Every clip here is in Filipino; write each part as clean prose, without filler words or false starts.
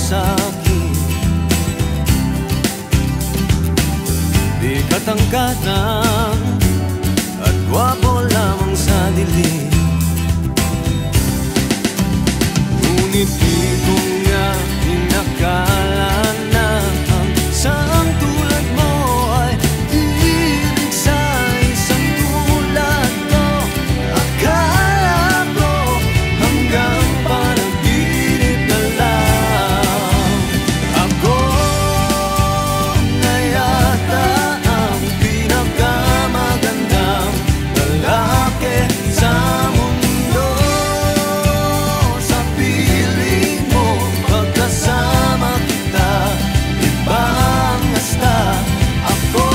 sa'kin. Di katangkatan at gwapo lamang sa dilim. Ngunit di ko nga inakala na ang isang tulad mo ay ibig sa isang tulad ko. Akala ko hanggang panaginip na lang. Ako na yata ang pinakamagandang lalaki sa mundo. Sa piling mo, pagkasama kita, ibang hasta. Ako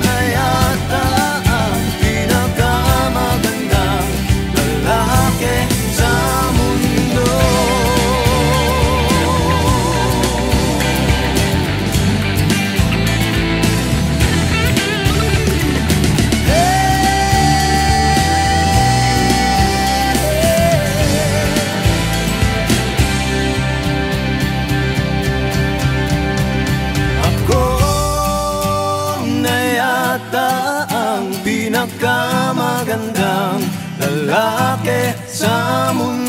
na yata ang pinakamagandang lalaki sa mundo. Ako na yata ang pinakamagandang lalaki sa mundo.